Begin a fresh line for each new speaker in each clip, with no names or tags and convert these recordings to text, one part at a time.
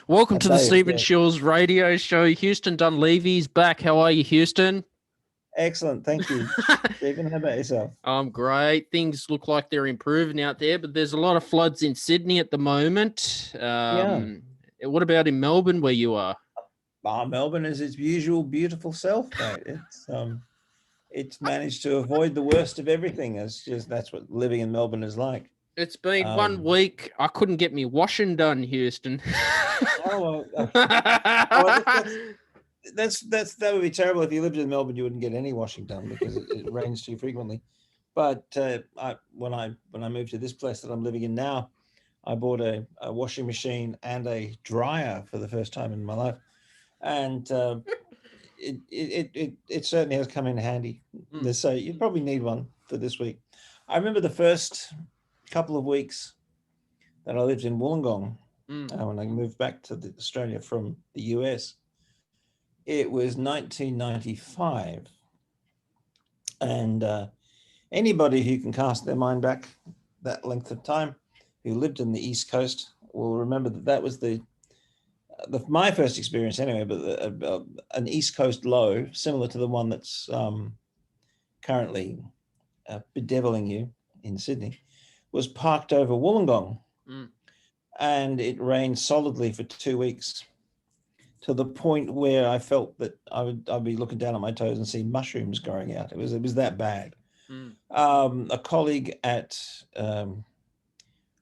Welcome
A
to the
day.
Stephen
Yeah.
Shiels radio show. Houston Dunleavy's back. How are you, Houston?
Excellent. Thank you, Stephen. How about yourself?
I'm great. Things look like they're improving out there, but there's a lot of floods in Sydney at the moment.
Yeah.
What about in Melbourne where you are?
Melbourne is its usual beautiful self, mate. It's managed to avoid the worst of everything. That's what living in Melbourne is like.
It's been one
Um,
week. I couldn't get me washing done, Houston.
oh, oh, that would be terrible if you lived in Melbourne. You wouldn't get any washing done because it rains too frequently. But when I moved to this place that I'm living in now, I bought a washing machine and a dryer for the first time in my life, and it certainly has come in handy. So you probably need one for this week. I remember the first couple of weeks that I lived in Wollongong when I moved back to Australia from the US. It was 1995, and anybody who can cast their mind back that length of time, who lived in the East Coast, will remember that was my first experience anyway, but an East Coast low, similar to the one that's currently bedeviling you in Sydney, was parked over Wollongong, and it rained solidly for 2 weeks, to the point where I felt that I'd be looking down at my toes and see mushrooms growing out. It was that bad. A colleague at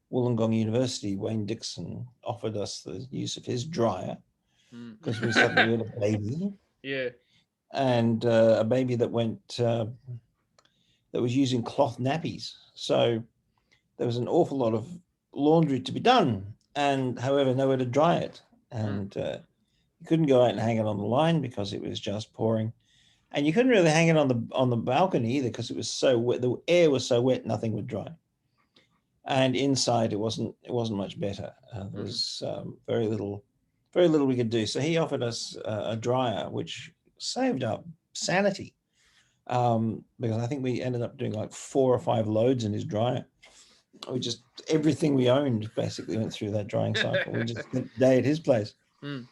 Wollongong University, Wayne Dixon, offered us the use of his dryer because we suddenly had a baby.
Yeah.
And a baby that was using cloth nappies. So there was an awful lot of laundry to be done, and however, nowhere to dry it. And you couldn't go out and hang it on the line because it was just pouring. And you couldn't really hang it on the balcony either because it was so wet. The air was so wet, nothing would dry. And inside, it wasn't much better. There was very little we could do. So he offered us a dryer, which saved up sanity, because I think we ended up doing like 4 or 5 loads in his dryer. We just everything we owned basically went through that drying cycle. We just spent the day at his place. And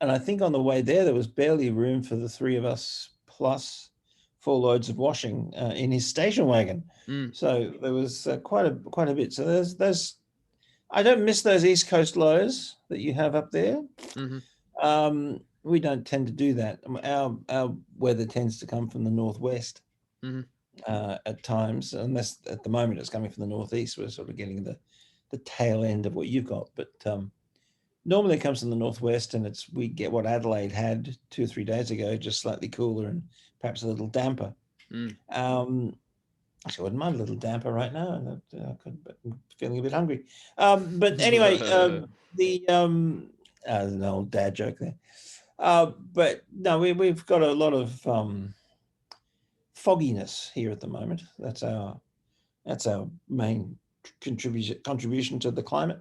I think on the way there was barely room for the 3 of us plus 4 loads of washing in his station wagon. So there was quite a bit. So there's I don't miss those East Coast lows that you have up there. We don't tend to do that. Our weather tends to come from the northwest at times, unless at the moment it's coming from the northeast. We're sort of getting the tail end of what you've got, but normally it comes from the northwest, and we get what Adelaide had 2 or 3 days ago, just slightly cooler and perhaps a little damper. Actually, I wouldn't mind a little damper right now. But I'm feeling a bit hungry. But anyway, there's an old dad joke there. But no, we've got a lot of fogginess here at the moment. That's our main contribution to the climate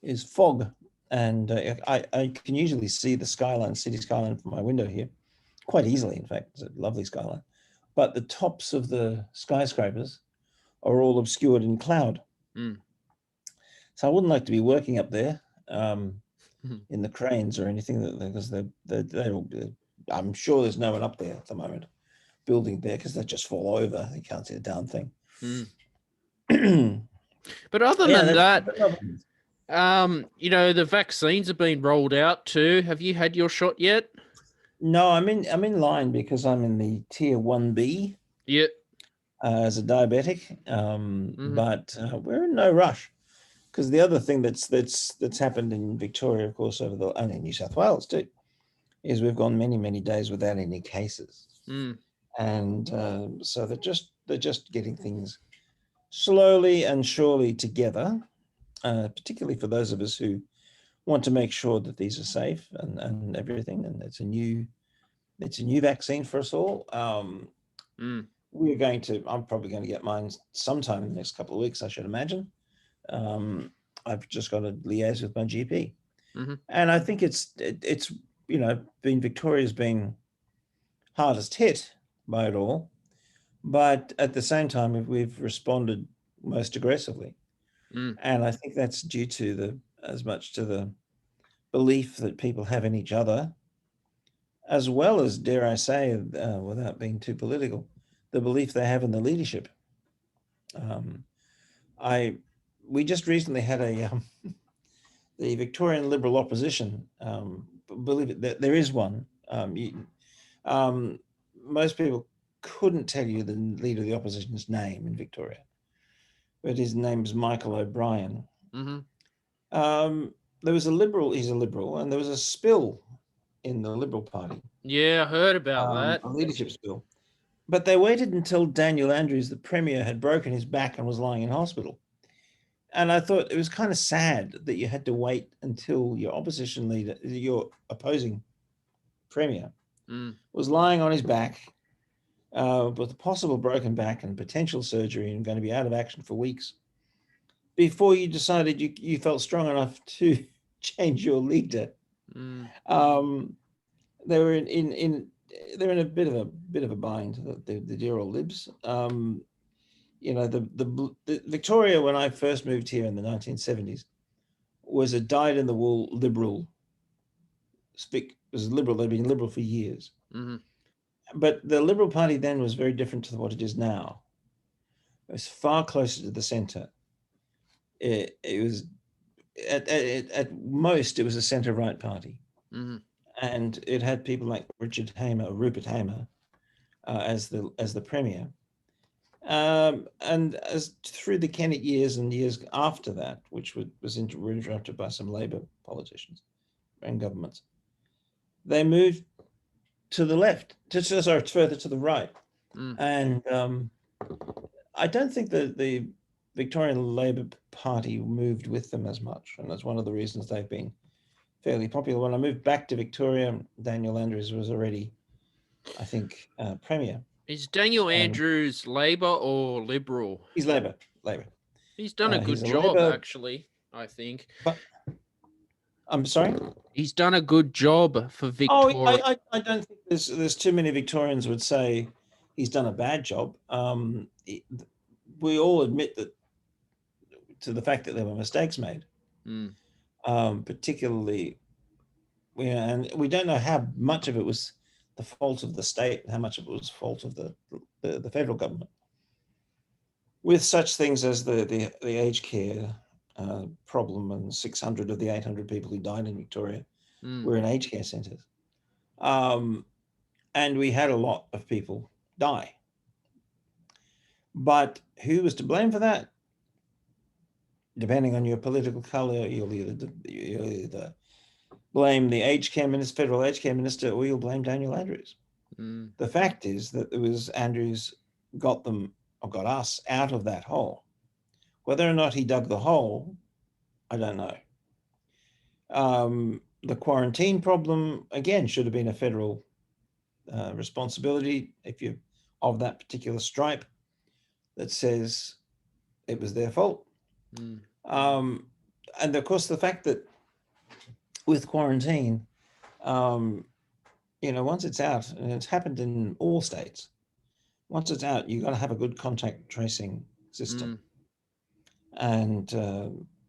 is fog. And I can usually see the city skyline from my window here quite easily. In fact, it's a lovely skyline. But the tops of the skyscrapers are all obscured in cloud. So I wouldn't like to be working up there in the cranes or anything, because I'm sure there's no one up there at the moment building there, because they just fall over. You can't see a darn thing.
But other than that, the vaccines have been rolled out too. Have you had your shot yet?
No, I'm in line because I'm in the tier 1B.
Yep.
As a diabetic, but we're in no rush, because the other thing that's happened in Victoria, of course, and in New South Wales too, is we've gone many days without any cases, and so they're just getting things slowly and surely together, particularly for those of us who want to make sure that these are safe and everything, and it's a new vaccine for us all. I'm probably going to get mine sometime in the next couple of weeks, I should imagine. I've just got to liaise with my GP, and I think it's Victoria's been hardest hit by it all, but at the same time we've responded most aggressively, and I think that's due to as much to the belief that people have in each other, as well as, dare I say, without being too political, the belief they have in the leadership. Um, we just recently had the Victorian Liberal opposition. Believe it, there is one. Most people couldn't tell you the leader of the opposition's name in Victoria, but his name is Michael O'Brien.
Mm-hmm.
There was a Liberal, he's a Liberal, and there was a spill in the Liberal Party.
Yeah, I heard about that.
A leadership spill. But they waited until Daniel Andrews, the Premier, had broken his back and was lying in hospital. And I thought it was kind of sad that you had to wait until your opposition leader, your opposing Premier, was lying on his back with a possible broken back and potential surgery and going to be out of action for weeks before you decided you felt strong enough to change your leader. They were they're in a bit of a bind, the dear old Libs. The Victoria, when I first moved here in the 1970s, was a dyed-in-the-wool Liberal. Was Liberal. They'd been Liberal for years.
Mm-hmm.
But the Liberal Party then was very different to what it is now. It was far closer to the centre. It was at most it was a centre-right party, and it had people like Rupert Hamer, as the Premier. And as through the Kennett years and years after that, which was interrupted by some Labor politicians and governments, they moved to the left, further to the right. And I don't think that the Victorian Labor Party moved with them as much, and that's one of the reasons they've been fairly popular. When I moved back to Victoria, Daniel Andrews was already, I think, Premier.
Is Daniel Andrews Labor or Liberal?
He's Labor.
He's done a good job, actually, I think.
But I'm sorry?
He's done a good job for Victoria.
Oh, I don't think there's too many Victorians would say he's done a bad job. We all admit that to the fact that there were mistakes made, particularly, and we don't know how much of it was the fault of the state and how much of it was the fault of the federal government. With such things as the aged care problem, and 600 of the 800 people who died in Victoria were in aged care centres. And we had a lot of people die. But who was to blame for that? Depending on your political colour, you'll either blame the federal aged care minister, or you'll blame Daniel Andrews. The fact is that it was Andrews got us out of that hole. Whether or not he dug the hole, I don't know. The quarantine problem, again, should have been a federal responsibility if you're of that particular stripe that says it was their fault. And of course, the fact that with quarantine, once it's out, and it's happened in all states, once it's out, you've got to have a good contact tracing system. And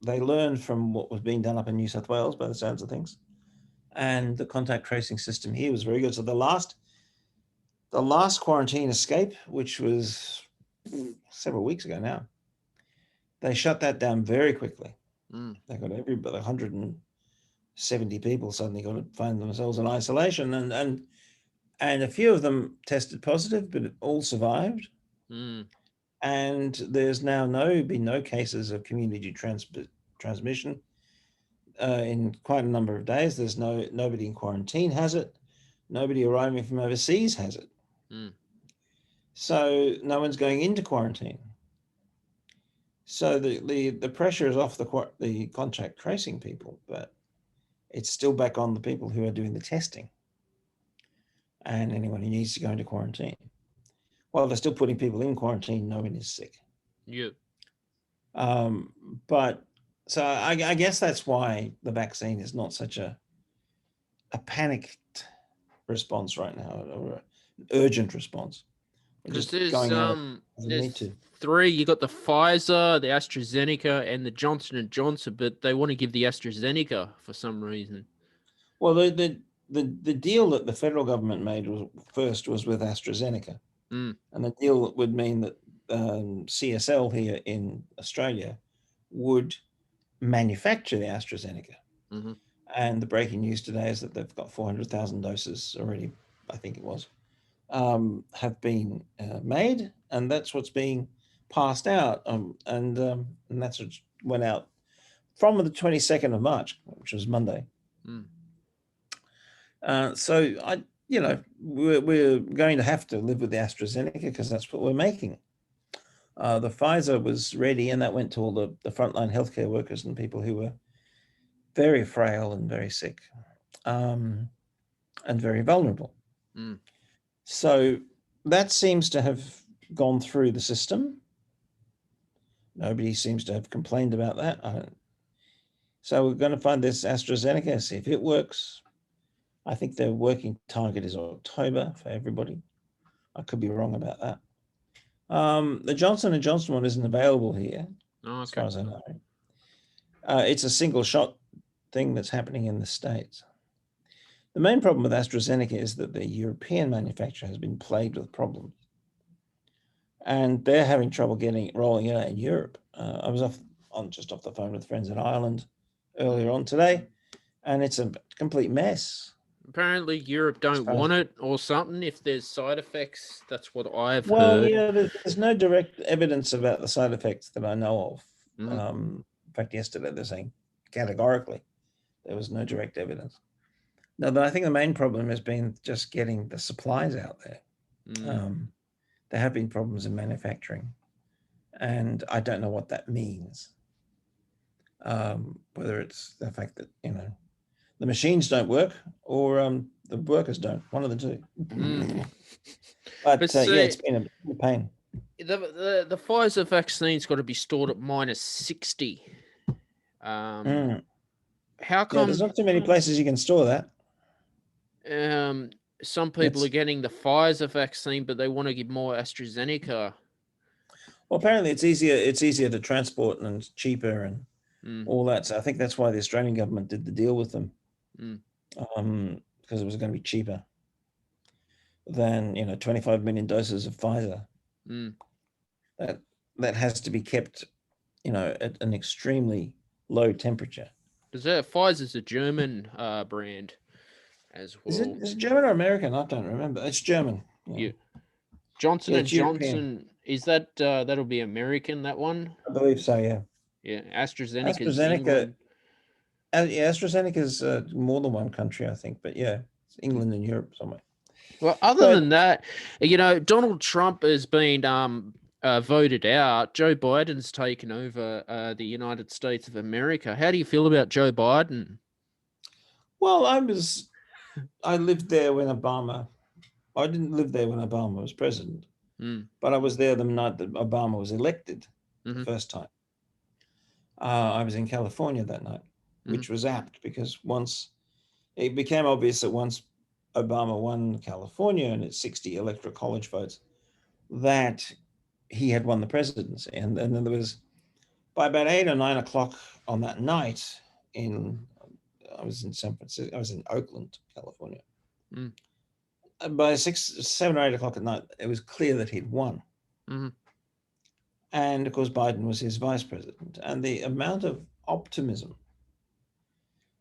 they learned from what was being done up in New South Wales, by the sounds of things. And the contact tracing system here was very good. So the last quarantine escape, which was several weeks ago now, they shut that down very quickly. They got 170 people suddenly got to find themselves in isolation, and a few of them tested positive, but all survived. And there's now been no cases of community transmission in quite a number of days. There's nobody in quarantine has it. Nobody arriving from overseas has it. So no one's going into quarantine. So the pressure is off the contact tracing people, but it's still back on the people who are doing the testing and anyone who needs to go into quarantine. While they're still putting people in quarantine, no one is sick.
Yeah.
But so I guess that's why the vaccine is not such a panicked response right now, or an urgent response.
Because there's three. You got the Pfizer, the AstraZeneca, and the Johnson & Johnson, but they want to give the AstraZeneca for some reason.
Well, the deal that the federal government made was with AstraZeneca,
Mm.
and the deal would mean that CSL here in Australia would manufacture the AstraZeneca.
Mm-hmm.
And the breaking news today is that they've got 400,000 doses already, I think it was, have been made, and that's what's being passed out. And that's what went out from the 22nd of March, which was Monday.
Mm.
So we're going to have to live with the AstraZeneca because that's what we're making. The Pfizer was ready, and that went to all the frontline healthcare workers and people who were very frail and very sick, and very vulnerable.
Mm.
So that seems to have gone through the system. Nobody seems to have complained about that. So we're going to find this AstraZeneca, see if it works. I think their working target is October for everybody. I could be wrong about that. The Johnson & Johnson one isn't available here,
Oh,
as
okay.
far as I know. It's a single shot thing that's happening in the States. The main problem with AstraZeneca is that the European manufacturer has been plagued with problems, and they're having trouble rolling it out in Europe. I was just off the phone with friends in Ireland earlier on today, and it's a complete mess.
Apparently, Europe don't want it or something. If there's side effects, that's what I've
Well,
heard.
there's no direct evidence about the side effects that I know of.
Mm.
In fact, yesterday they're saying categorically there was no direct evidence. No, but I think the main problem has been just getting the supplies out there.
Mm.
There have been problems in manufacturing, and I don't know what that means. Whether it's the fact that the machines don't work or the workers don't, one of the two.
Mm.
But
But see,
yeah, it's been a pain.
the Pfizer vaccine's got to be stored at -60. How
Yeah,
come
there's not too many places you can store that.
some people
It's
are getting the Pfizer vaccine, but they want to give more AstraZeneca?
Well, apparently it's easier. It's easier to transport and it's cheaper and
Mm.
all that. So I think that's why the Australian government did the deal with them,
Mm.
because it was going to be cheaper than 25 million doses of Pfizer.
Mm.
That has to be kept, at an extremely low temperature.
Because Pfizer's a German brand as
Is
well.
it German or American? I don't remember. It's German.
Yeah. Johnson
Yeah,
and
it's European.
Johnson, is that that'll be American, that one?
I believe so. Yeah.
Yeah, AstraZeneca's
AstraZeneca.
England.
Yeah, AstraZeneca's more than one country, I think. But yeah, it's England and Europe somewhere.
Well, other
But
than that, Donald Trump has been voted out. Joe Biden's taken over the United States of America. How do you feel about Joe Biden?
well, I lived there when Obama. I didn't live there when Obama was president,
Mm.
but I was there the night that Obama was elected the
Mm-hmm.
first time. I was in California that night, which was apt because once it became obvious that once Obama won California and its 60 electoral college votes, that he had won the presidency. And then there was, by about 8 or 9 o'clock on that night, I was in San Francisco, I was in Oakland, California.
Mm.
By 7 or 8 o'clock at night, it was clear that he'd won.
Mm-hmm.
And of course, Biden was his vice president. And the amount of optimism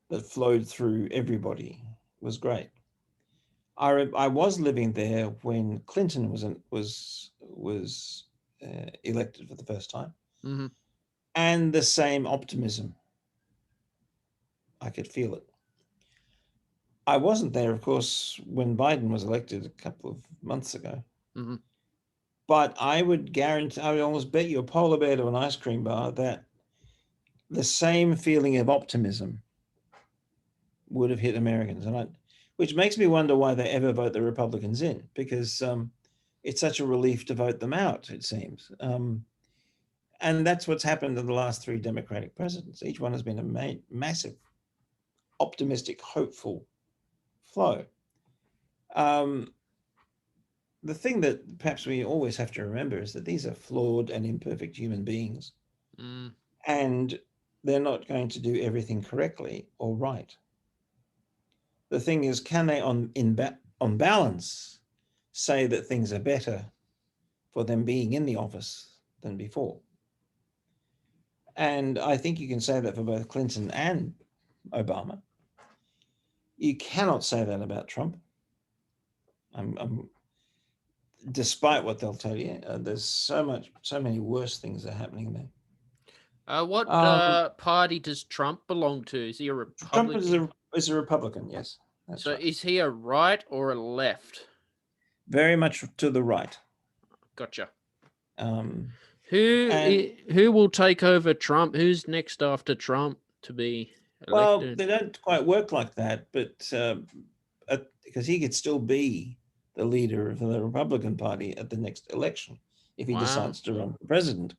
that flowed through everybody was great. I was living there when Clinton was elected for the first time,
Mm-hmm.
and the same optimism. I could feel it. I wasn't there, of course, when Biden was elected a couple of months ago.
Mm-hmm.
But I would almost bet you a polar bear to an ice cream bar that the same feeling of optimism would have hit Americans, which makes me wonder why they ever vote the Republicans in, because it's such a relief to vote them out, it seems. And that's what's happened in the last 3 Democratic presidents. Each one has been a massive, optimistic, hopeful flow. The thing that perhaps we always have to remember is that these are flawed and imperfect human beings, and they're not going to do everything correctly or right. The thing is, can they on balance say that things are better for them being in the office than before? And I think you can say that for both Clinton and Obama. You cannot say that about Trump. Despite what they'll tell you, there's so many worse things are happening there.
What party does Trump belong to? Is he a
Trump
Republican?
is a Republican, yes. That's
So
right.
is he a right or a left?
Very much to the right.
Gotcha.
And
Who will take over Trump? Who's next after Trump to be
well,
elected?
they don't quite work like that, but because he could still be the leader of the Republican Party at the next election if he
Wow.
decides to run for president.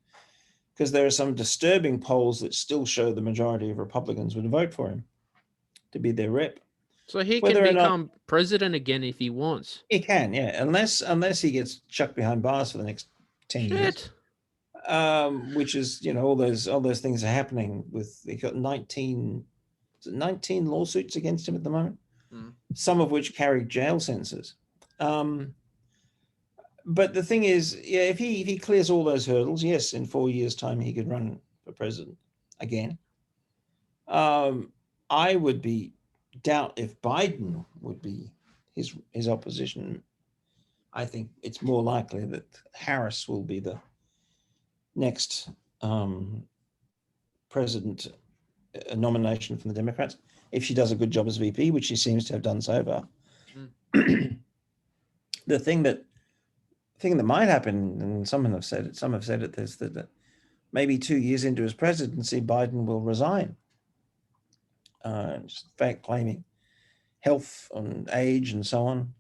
Because there are some disturbing polls that still show the majority of Republicans would vote for him to be their rep.
So he
Whether
can
or not
become president again if he wants.
he can, yeah, unless he gets chucked behind bars for the next 10 years.
Shit.
Which is, all those things are happening with, he got 19 lawsuits against him at the moment, some of which carry jail sentences. But the thing is, yeah, if he clears all those hurdles, yes, in 4 years' time he could run for president again. I would doubt if Biden would be his opposition. I think it's more likely that Harris will be the next president nomination from the Democrats if she does a good job as VP, which she seems to have done so far. The thing that might happen, and some have said it, is that maybe 2 years into his presidency, Biden will resign, just fact claiming health and age and so on.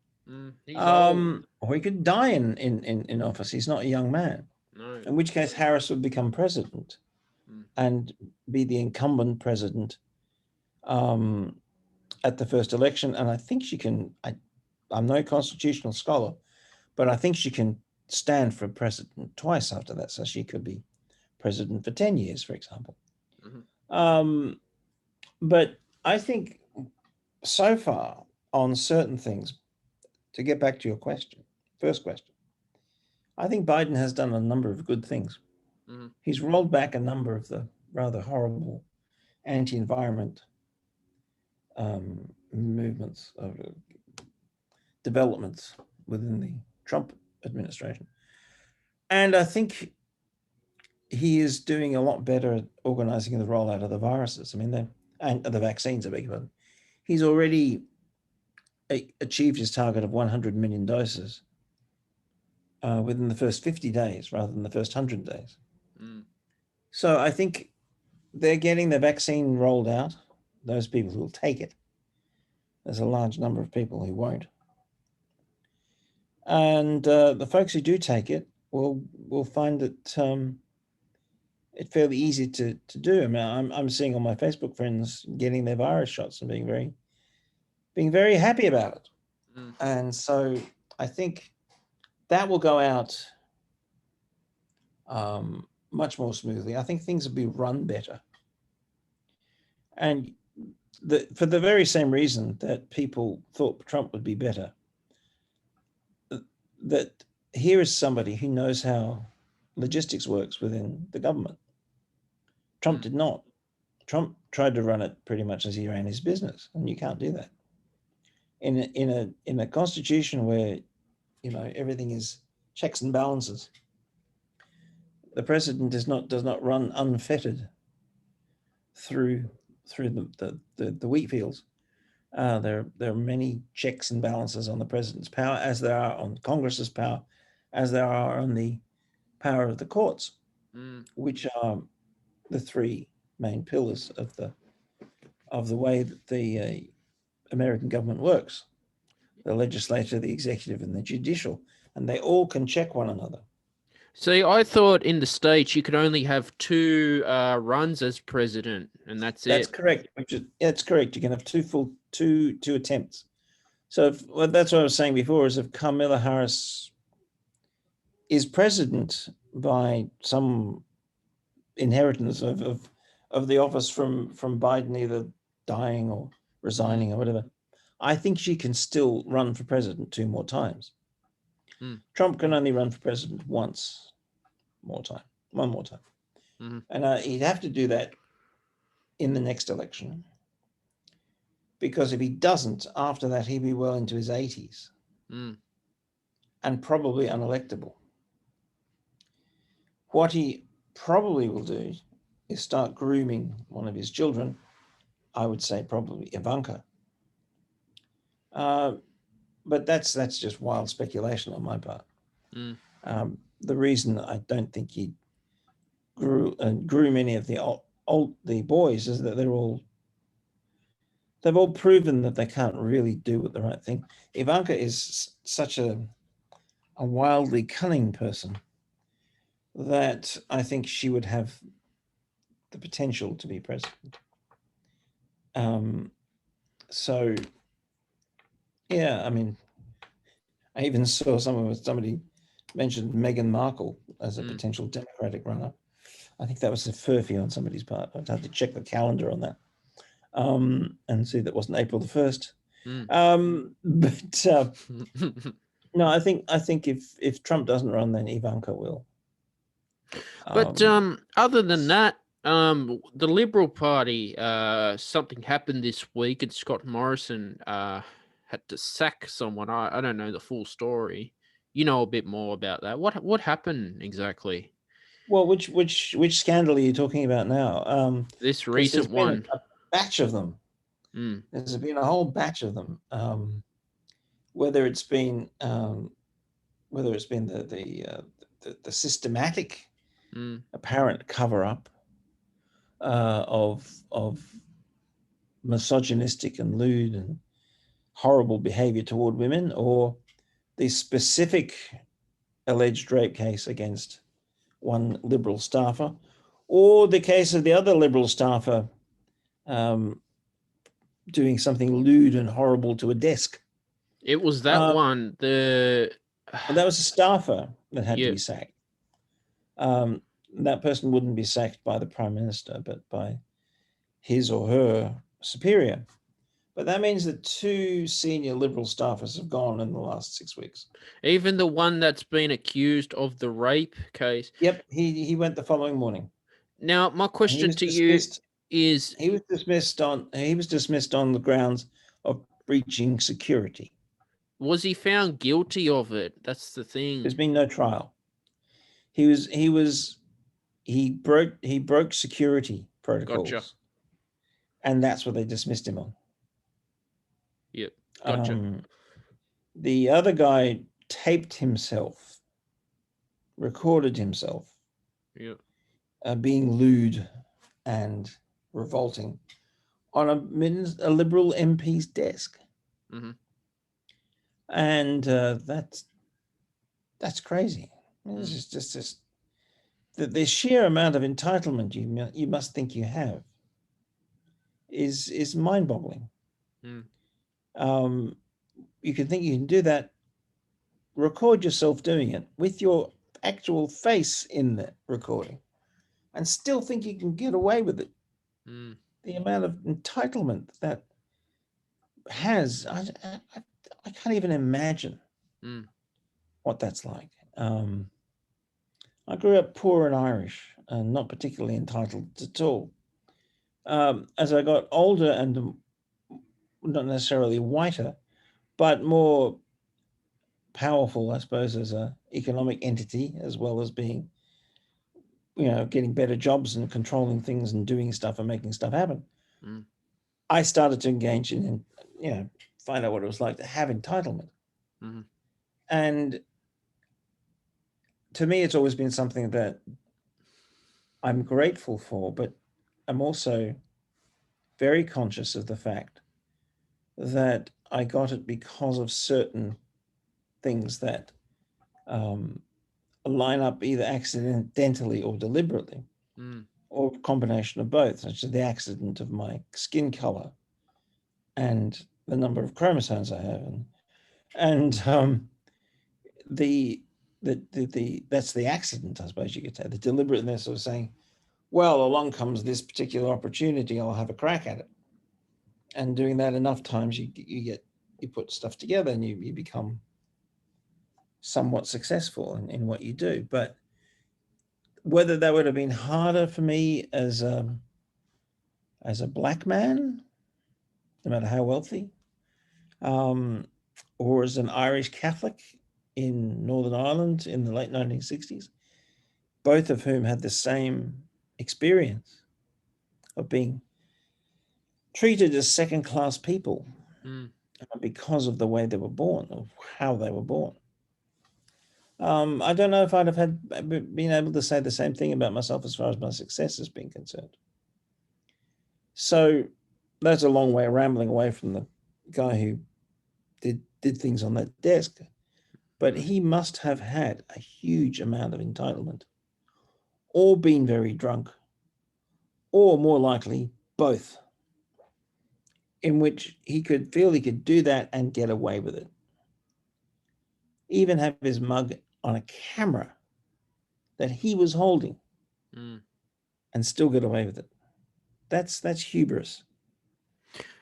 He's old.
Or he could die in office. He's not a young man.
No.
In which case, Harris would become president and be the incumbent president at the first election. And I think she can. I'm no constitutional scholar, but I think she can stand for president twice after that. So she could be president for 10 years, for example. But I think so far on certain things, to get back to your first question, I think Biden has done a number of good things. He's rolled back a number of the rather horrible anti-environment movements of developments within the Trump administration. And I think he is doing a lot better at organizing the rollout of the viruses. I mean, and the vaccines, I beg your pardon. He's already achieved his target of 100 million doses within the first 50 days rather than the first 100 days. So I think they're getting the vaccine rolled out. Those people who will take it. There's a large number of people who won't. And the folks who do take it will find it it's fairly easy to do. I mean, I'm seeing all my Facebook friends getting their virus shots and being very happy about it. And so I think that will go out much more smoothly. I think things will be run better. And for the very same reason that people thought Trump would be better, that here is somebody who knows how logistics works within the government. Trump did not. Trump tried to run it pretty much as he ran his business, and you can't do that. In a constitution where everything is checks and balances, the president does not run unfettered through the wheat fields. There are many checks and balances on the president's power, as there are on Congress's power, as there are on the power of the courts, which are the three main pillars of the way that the American government works: the legislature, the executive, and the judicial, and they all can check one another.
See, I thought in the States you could only have two runs as president, and that's it.
That's correct. That's correct. You can have two attempts. So that's what I was saying before, is if Kamala Harris is president by some inheritance of the office from Biden, either dying or resigning or whatever, I think she can still run for president 2 more times.
Mm.
Trump can only run for president one more time.
Mm-hmm.
And he'd have to do that in the next election, because if he doesn't, after that, he'd be well into his 80s and probably unelectable. What he probably will do is start grooming one of his children, I would say probably Ivanka. But that's just wild speculation on my part.
Mm.
The reason I don't think he'd groom any of the boys is that they've all proven that they can't really do the right thing. Ivanka is such a wildly cunning person that I think she would have the potential to be president. So, yeah, I mean, I even saw somebody mentioned Meghan Markle as a potential Democratic runner. I think that was a furphy on somebody's part. I'd have to check the calendar on that and see that wasn't April the 1st. No, I think if Trump doesn't run, then Ivanka will.
But other than that, the Liberal Party, something happened this week, and Scott Morrison had to sack someone. I don't know the full story. You know a bit more about that. What happened exactly?
Well, which scandal are you talking about now?
This
'Cause there's
recent
been
one.
a batch of them. There's been a whole batch of them. Whether it's been the systematic apparent cover up of misogynistic and lewd and horrible behavior toward women, or the specific alleged rape case against one Liberal staffer, or the case of the other Liberal staffer doing something lewd and horrible to a desk.
It was that one.
Well, that was a staffer that had to be sacked. That person wouldn't be sacked by the Prime Minister, but by his or her superior. But that means that 2 senior Liberal staffers have gone in the last 6 weeks.
Even the one that's been accused of the rape case.
Yep, he went the following morning.
Now, my question to you is:
he was dismissed on the grounds of breaching security.
Was he found guilty of it? That's the thing.
There's been no trial. He broke security protocols.
Gotcha.
And that's what they dismissed him on.
Yep. Gotcha.
The other guy taped himself, recorded himself, being lewd and revolting on a Liberal MP's desk. And that's crazy. It's just the sheer amount of entitlement you must think you have is mind-boggling. You can think you can do that, record yourself doing it with your actual face in the recording, and still think you can get away with it. The amount of entitlement that has, I can't even imagine what that's like. I grew up poor and Irish and not particularly entitled at all. As I got older and not necessarily whiter, but more powerful, I suppose, as an economic entity, as well as being, getting better jobs and controlling things and doing stuff and making stuff happen. I started to engage in, find out what it was like to have entitlement. And to me, it's always been something that I'm grateful for, but I'm also very conscious of the fact that I got it because of certain things that line up either accidentally or deliberately, or a combination of both, such as the accident of my skin color and the number of chromosomes I have, and that's the accident, I suppose you could say, the deliberateness of saying, well, along comes this particular opportunity, I'll have a crack at it. And doing that enough times, you get put stuff together and you become somewhat successful in what you do. But whether that would have been harder for me as a black man, no matter how wealthy, or as an Irish Catholic in Northern Ireland in the late 1960s, both of whom had the same experience of being treated as second-class people because of the way they were born, or how they were born. I don't know if I'd have been able to say the same thing about myself as far as my success has been concerned. So that's a long way rambling away from the guy who did things on that desk. But he must have had a huge amount of entitlement, or been very drunk, or more likely both, in which he could feel he could do that and get away with it. Even have his mug on a camera that he was holding and still get away with it. That's hubris.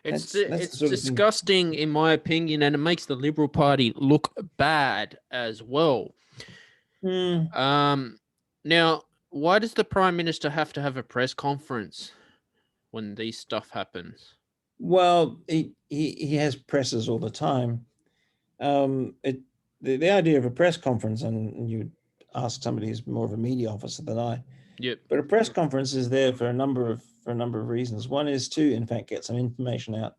It's disgusting, in my opinion, and it makes the Liberal Party look bad as well. Now, why does the Prime Minister have to have a press conference when these stuff happens?
Well, he has presses all the time. The idea of a press conference, and you ask somebody who's more of a media officer than I.
Yep.
But a press conference is there for a number of reasons. One is to, in fact, get some information out,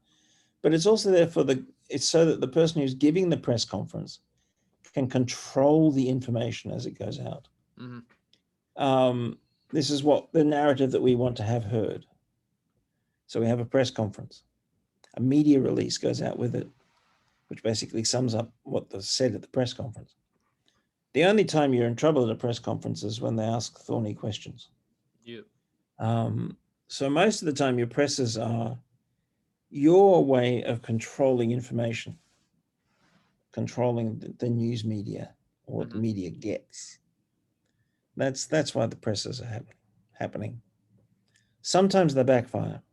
but it's also there it's so that the person who's giving the press conference can control the information as it goes out. This is what the narrative that we want to have heard. So we have a press conference. A media release goes out with it, which basically sums up what was said at the press conference. The only time you're in trouble at a press conference is when they ask thorny questions.
Yeah.
So most of the time your presses are your way of controlling information, controlling the news media, or what the media gets. That's why the presses are happening. Sometimes they backfire.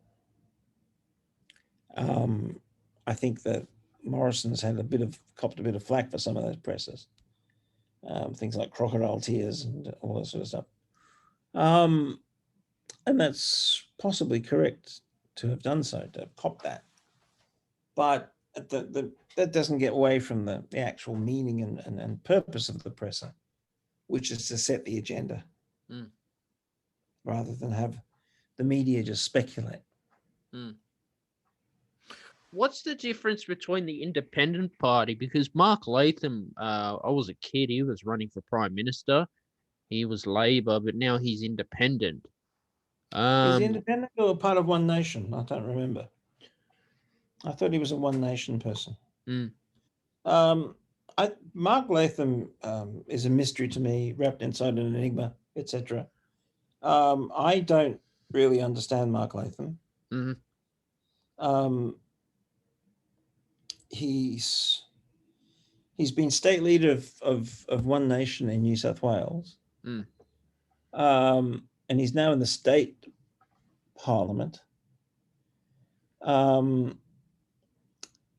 I think that Morrison's had copped a bit of flack for some of those presses. Things like crocodile tears and all that sort of stuff. And that's possibly correct to have done so, to have copped that. But that doesn't get away from the actual meaning and purpose of the presser, which is to set the agenda, rather than have the media just speculate.
What's the difference between the Independent Party? Because Mark Latham, I was a kid, he was running for Prime Minister. He was Labor, but now he's independent.
Is he independent or part of One Nation? I don't remember. I thought he was a One Nation person. Mark Latham is a mystery to me, wrapped inside an enigma, etc. I don't really understand Mark Latham. He's been state leader of One Nation in New South Wales, and he's now in the state parliament.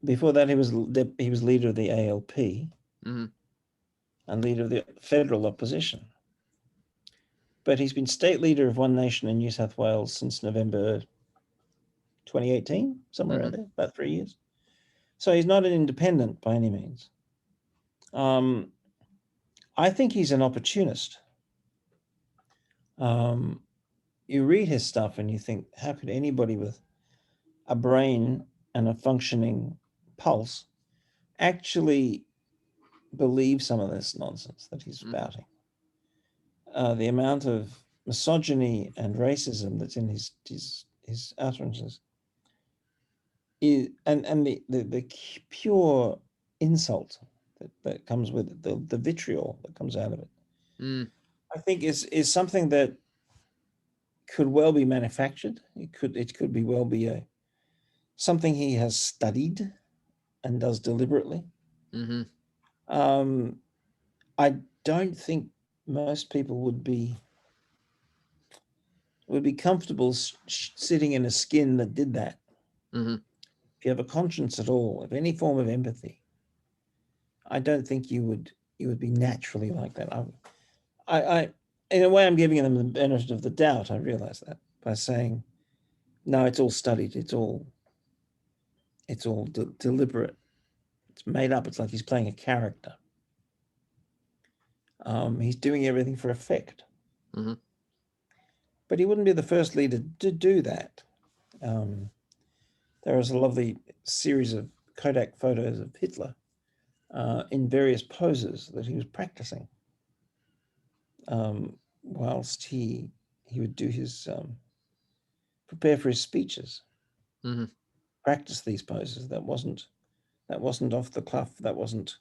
Before that, he was leader of the ALP and leader of the federal opposition. But he's been state leader of One Nation in New South Wales since November 2018, somewhere around there, about 3 years. So he's not an independent by any means. I think he's an opportunist. You read his stuff and you think, how could anybody with a brain and a functioning pulse actually believe some of this nonsense that he's spouting? The amount of misogyny and racism that's in his utterances is, and the pure insult that comes with it, the vitriol that comes out of it, I think is something that could well be manufactured. It could be something he has studied and does deliberately. I don't think most people would be comfortable sitting in a skin that did that. If you have a conscience at all, of any form of empathy, I don't think you would be naturally like that. I in a way, I'm giving them the benefit of the doubt. I realize that by saying, no, it's all studied. It's all deliberate. It's made up. It's like he's playing a character. He's doing everything for effect.
Mm-hmm.
But he wouldn't be the first leader to do that. There was a lovely series of Kodak photos of Hitler in various poses that he was practicing whilst he would do his prepare for his speeches.
Mm-hmm.
Practice these poses. That wasn't off the cuff. That wasn't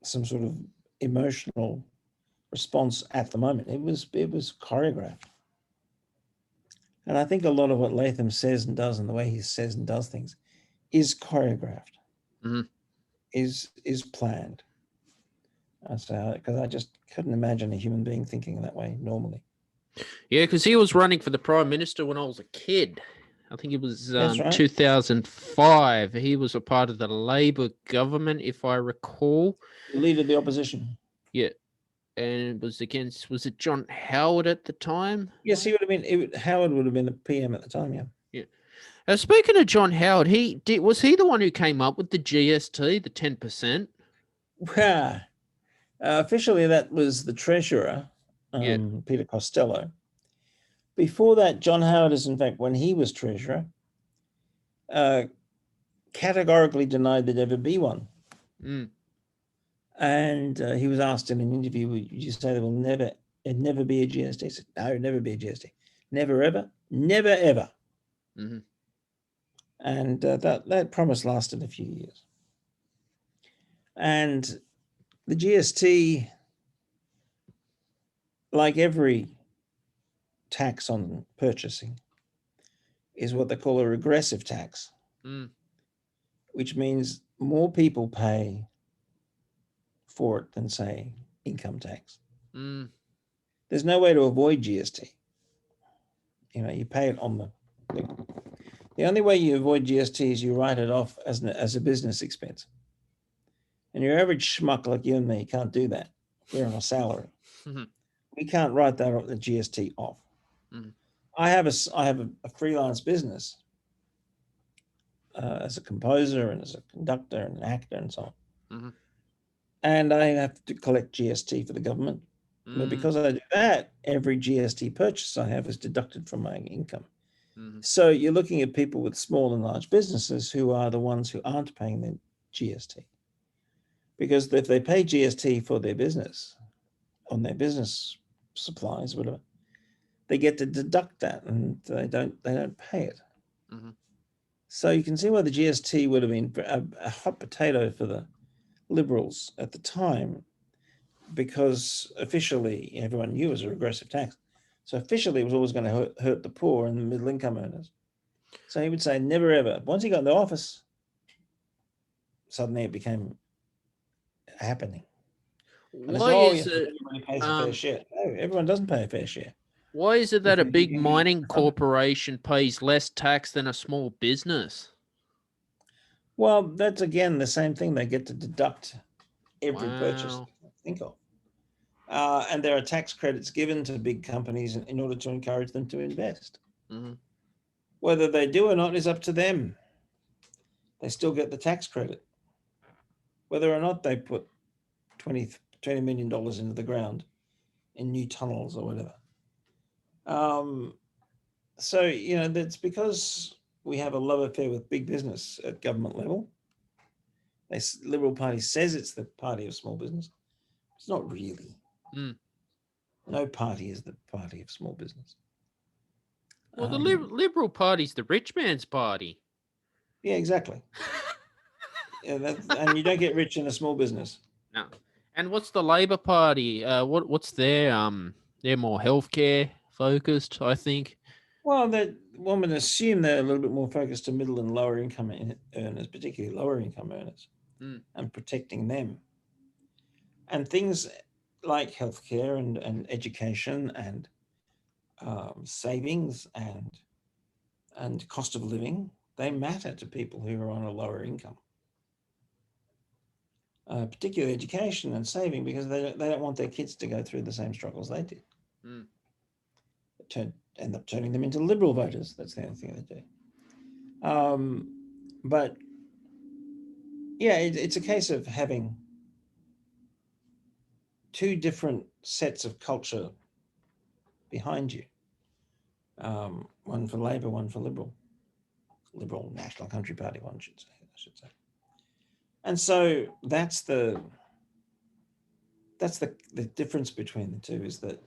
some sort of emotional response at the moment. It was choreographed. And I think a lot of what Latham says and does, and the way he says and does things, is choreographed,
Mm-hmm.
is planned. So, because I just couldn't imagine a human being thinking that way normally.
Yeah, because he was running for the Prime Minister when I was a kid. I think it was
right.
2005. He was a part of the Labour government, if I recall.
The leader of the opposition.
Yeah. And it was against, was it John Howard at the time?
Yes, he would have been. Howard would have been the PM at the time. Yeah.
Yeah. Speaking of John Howard, was he the one who came up with the GST, the 10%?
Well, officially, that was the treasurer,
Yeah.
Peter Costello. Before that, John Howard is, in fact, when he was treasurer, categorically denied there'd ever be one.
Mm.
And he was asked in an interview, "Would you say there will never be a GST?" He said, "No, never be a GST. Never ever, never ever."
Mm-hmm.
And that promise lasted a few years. And the GST, like every tax on purchasing, is what they call a regressive tax, which means more people pay for it than, say, income tax. There's no way to avoid GST. You pay it on the only way you avoid GST is you write it off as a business expense. And your average schmuck like you and me can't do that. We're on a salary.
Mm-hmm.
We can't write that the GST off.
Mm-hmm.
I have a freelance business as a composer and as a conductor and an actor and so on.
Mm-hmm.
And I have to collect GST for the government. But because I do that, every GST purchase I have is deducted from my income. Mm-hmm. So you're looking at people with small and large businesses who are the ones who aren't paying the GST. Because if they pay GST for their business, on their business supplies, whatever, they get to deduct that, and they don't pay it. Mm-hmm. So you can see why the GST would have been a hot potato for the Liberals at the time, because officially everyone knew it was a regressive tax. So officially it was always going to hurt the poor and the middle income earners. So he would say never ever. Once he got in the office, suddenly it became happening.
Why is it
everybody pays a fair share? No, everyone doesn't pay a fair share.
Why is it that a big mining corporation pays less tax than a small business?
Well, that's again the same thing. They get to deduct every purchase they think of. And there are tax credits given to big companies in order to encourage them to invest. Mm-hmm. Whether they do or not is up to them. They still get the tax credit. Whether or not they put $20 million into the ground in new tunnels or whatever. So, that's because we have a love affair with big business at government level. The Liberal Party says it's the party of small business. It's not really. No party is the party of small business.
Well, the Liberal Party's the rich man's party.
Yeah, exactly. And you don't get rich in a small business.
No. And what's the Labor Party? What's their they're more healthcare focused, I think.
Well, one would assume they're a little bit more focused to middle and lower income earners, particularly lower income earners, and protecting them. And things like healthcare and education and savings and and cost of living, they matter to people who are on a lower income. Particularly education and saving, because they don't want their kids to go through the same struggles they did. End up turning them into Liberal voters. That's the only thing they do. But yeah, it's a case of having two different sets of culture behind you. One for Labor, one for Liberal National Country Party, I should say. And so that's the difference between the two, is that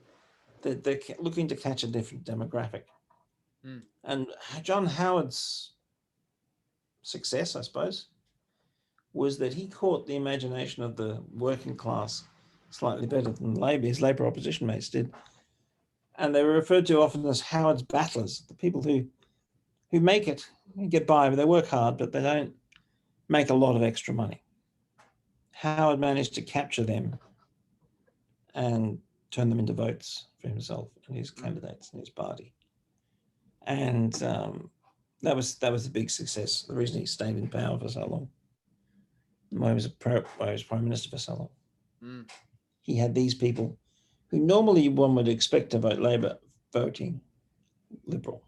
they're looking to catch a different demographic. And John Howard's success, I suppose, was that he caught the imagination of the working class slightly better than his Labor opposition mates did. And they were referred to often as Howard's battlers, the people who make it, get by, but they work hard, but they don't make a lot of extra money. Howard managed to capture them and turn them into votes for himself and his candidates and his party. And that was a big success. The reason he stayed in power for so long, why he was prime minister for so long. He had these people who normally one would expect to vote Labor, voting Liberal.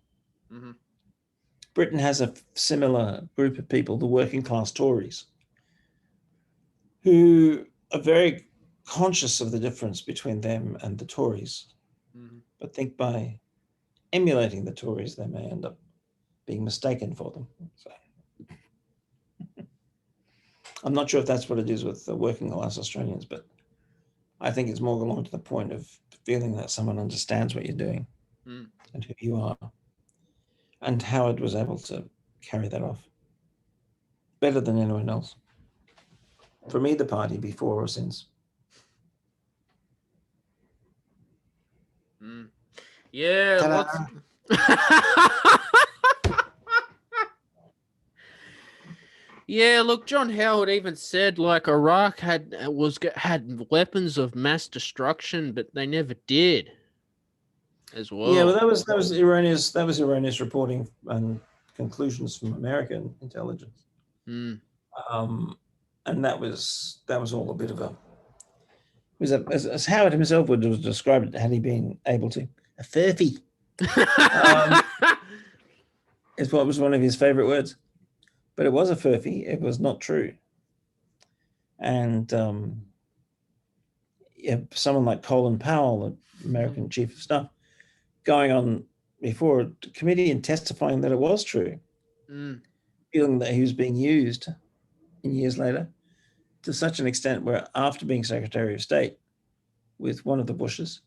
Britain has a similar group of people, the working class Tories, who are very conscious of the difference between them and the Tories, but think by emulating the Tories, they may end up being mistaken for them. So I'm not sure if that's what it is with the working class Australians, but I think it's more along to the point of feeling that someone understands what you're doing and who you are. And Howard was able to carry that off better than anyone else from either party before or since.
Yeah. Yeah, look, John Howard even said like Iraq had weapons of mass destruction, but they never did. As well.
Yeah, well, that was erroneous. That was erroneous reporting and conclusions from American intelligence. And that was all a bit of a. It was as Howard himself would have described it, had he been able to, a furphy. Is what was one of his favorite words, but it was a furphy. It was not true. And someone like Colin Powell, the American chief of staff, going on before a committee and testifying that it was true, feeling that he was being used in years later to such an extent where after being Secretary of State with one of the Bushes,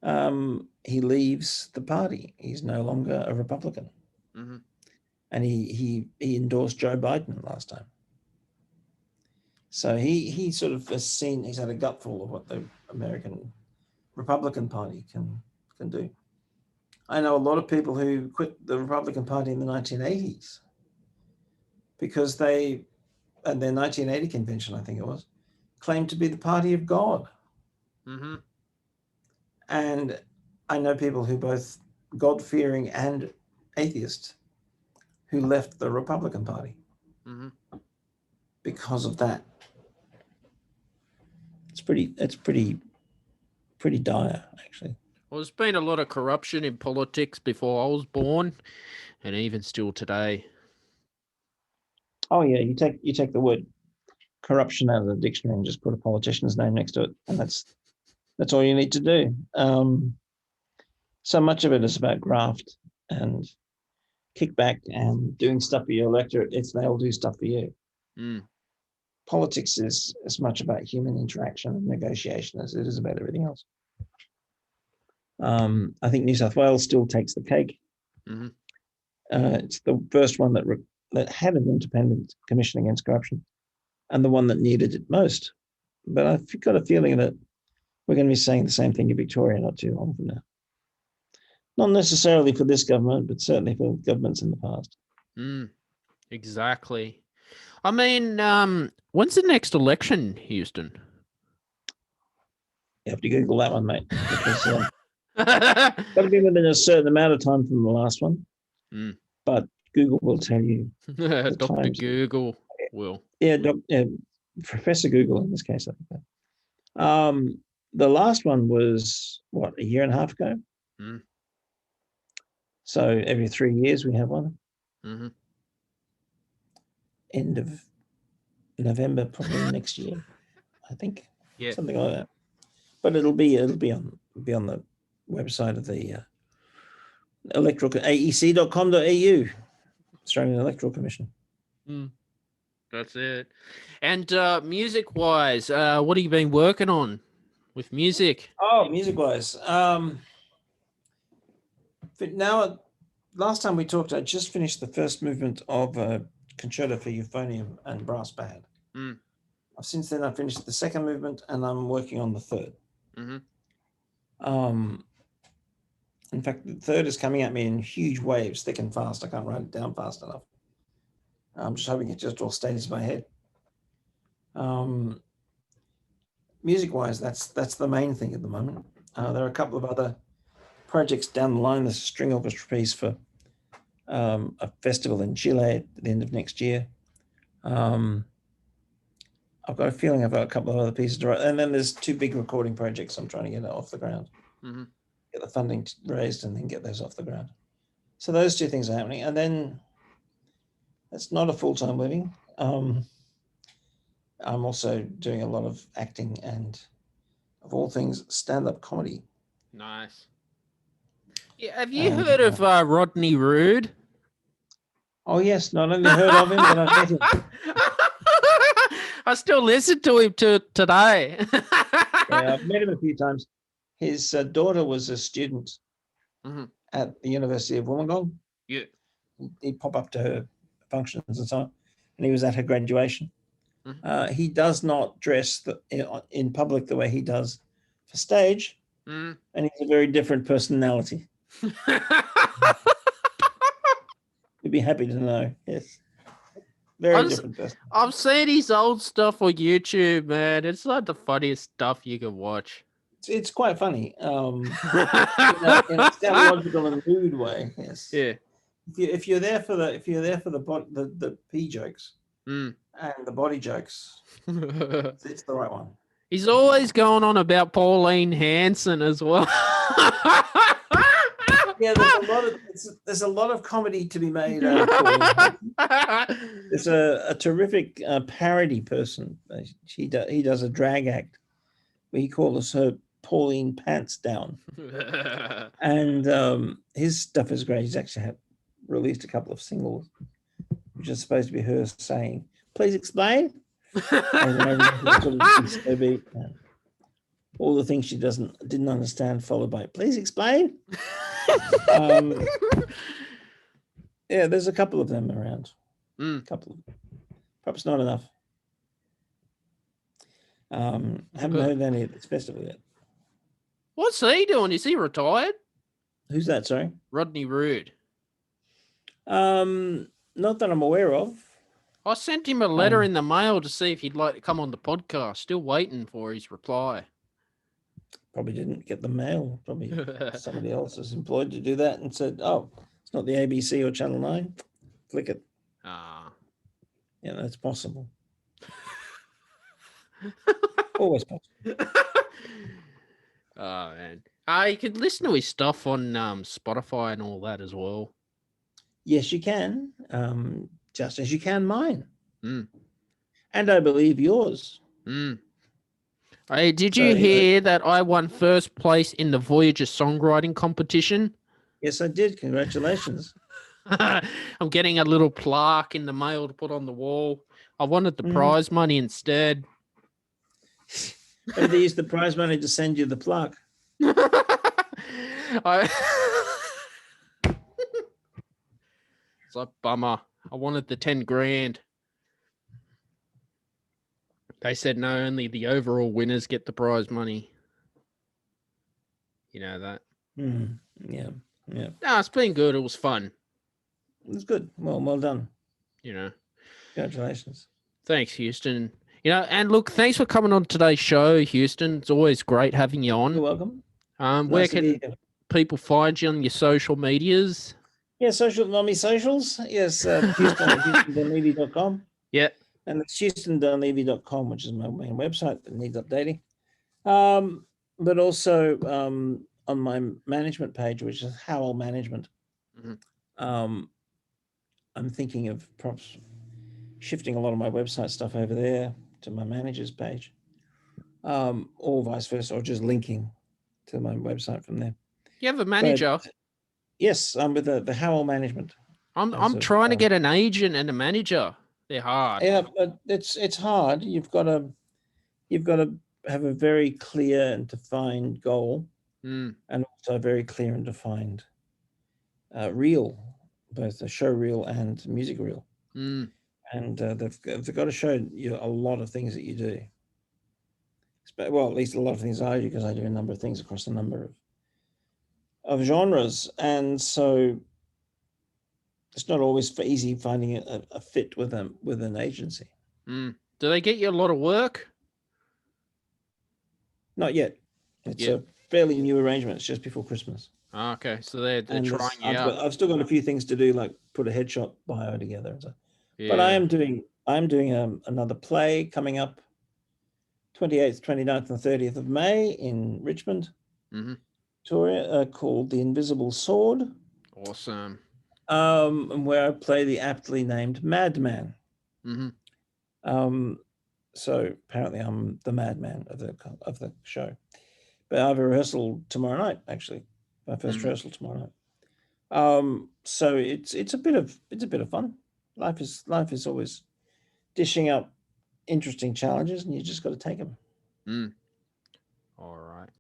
he leaves the party. He's no longer a Republican. And he endorsed Joe Biden last time. So he sort of has seen, he's had a gutful of what the American Republican Party can do. I know a lot of people who quit the Republican Party in the 1980s because they, at their 1980 convention, I think it was, claimed to be the party of God. And I know people who both God-fearing and atheist who left the Republican Party because of that. It's pretty dire, actually.
Well, there's been a lot of corruption in politics before I was born, and even still today.
Oh yeah, you take the word corruption out of the dictionary and just put a politician's name next to it, and that's all you need to do. So much of it is about graft and kickback and doing stuff for your electorate if they'll do stuff for you. Politics is as much about human interaction and negotiation as it is about everything else. I think New South Wales still takes the cake. It's the first one that had an independent commission against corruption and the one that needed it most. But I've got a feeling that we're going to be saying the same thing in Victoria not too long from now. Not necessarily for this government, but certainly for governments in the past.
Exactly. I mean, when's the next election, Houston?
You have to Google that one, mate. Because got to be within a certain amount of time from the last one. but Google will tell you the
Dr.
times.
Google will.
Yeah, Professor Google in this case, I think. The last one was what, a year and a half ago.
Mm.
So every 3 years we have one.
Mm-hmm.
End of November, probably next year, I think.
Yeah.
Something like that. But it'll be on the website of the electoral aec.com.au, Australian Electoral Commission.
Mm. That's it. And music-wise, what have you been working on with music?
Oh, music-wise. Now, last time we talked, I just finished the first movement of Concerto for Euphonium and Brass Band.
Mm.
Since then, I finished the second movement, and I'm working on the third.
Mm-hmm.
In fact, the third is coming at me in huge waves, thick and fast. I can't write it down fast enough. I'm just hoping it just all stays in my head. Music-wise, that's the main thing at the moment. There are a couple of other projects down the line. There's a string orchestra piece for a festival in Chile at the end of next year. I've got a feeling I've got a couple of other pieces to write. And then there's 2 big recording projects I'm trying to get off the ground. Mm-hmm. Get the funding raised and then get those off the ground. So those 2 things are happening. And then it's not a full-time living. I'm also doing a lot of acting and, of all things, stand-up comedy.
Nice. Yeah, have you heard of Rodney Rude?
Oh, yes. Not only heard of him, but I've met him.
I still listen to him today.
Yeah, I've met him a few times. His daughter was a student at the University of Wollongong.
Yeah.
He'd pop up to her functions and so on, and he was at her graduation. Mm-hmm. He does not dress in public the way he does for stage, and he's a very different personality. You'd be happy to know, yes. Very different person.
I've seen his old stuff on YouTube, man. It's like the funniest stuff you can watch.
It's quite funny, in a psychological and rude way. Yes.
Yeah.
If you're there for the pee jokes and the body jokes, it's the right one.
He's always going on about Pauline Hanson as well.
Yeah, there's a lot of comedy to be made. There's a terrific parody person. He does a drag act where he calls her Pauline Pants Down, and his stuff is great. He's actually released a couple of singles, which are supposed to be her saying, "Please explain." And all the things she didn't understand, followed by "Please explain." Yeah, there's a couple of them around. Couple, perhaps not enough. Haven't heard any at this festival yet.
What's he doing? Is he retired?
Who's that? Sorry,
Rodney Rude.
Not that I'm aware of.
I sent him a letter in the mail to see if he'd like to come on the podcast. Still waiting for his reply.
Probably didn't get the mail. Probably somebody else was employed to do that and said, "Oh, it's not the ABC or Channel 9. Click it." Yeah, that's possible. Always possible.
Oh, man. You could listen to his stuff on Spotify and all that as well.
Yes, you can. Just as you can mine. And I believe yours.
Hey, did you hear that I won first place in the Voyager songwriting competition?
Yes, I did. Congratulations.
I'm getting a little plaque in the mail to put on the wall. I wanted the prize money instead.
Maybe they used the prize money to send you the plaque. It's
a bummer. I wanted the 10 grand. They said no, only the overall winners get the prize money. You know that.
Yeah. No,
it's been good. It was fun.
It was good. Well done. Congratulations.
Thanks, Houston. And look, thanks for coming on today's show, Houston. It's always great having you on.
You're welcome.
Where can people find you on your social medias?
Yeah, on my socials. Yes, HoustonDunleavy.com.
Yeah.
And it's HoustonDunleavy.com, which is my main website that needs updating. But also on my management page, which is Howell Management. I'm thinking of perhaps shifting a lot of my website stuff over there to my manager's page, or vice versa, or just linking to my website from there.
You have a manager?
But yes, I'm with the Howell Management.
I'm trying to get an agent and a manager. They're hard.
Yeah, but it's hard. You've got to have a very clear and defined goal, and also a very clear and defined reel, both a show reel and music reel. And they've got to show you a lot of things that you do. Well, at least a lot of things I do, because I do a number of things across a number of genres, and so it's not always easy finding a fit with an agency.
Do they get you a lot of work?
Not yet. It's a fairly new arrangement. It's just before Christmas.
Oh, okay, so they're trying you out.
I've still got a few things to do, like put a headshot bio together and stuff. Yeah. But I'm doing another play coming up 28th, 29th, and 30th of May in Richmond, Victoria, called The Invisible Sword.
Awesome.
And where I play the aptly named Madman. So apparently I'm the madman of the show. But I have a rehearsal tomorrow night, actually. My first rehearsal tomorrow night. So it's a bit of fun. Life is always dishing up interesting challenges, and you just got to take them.
All right.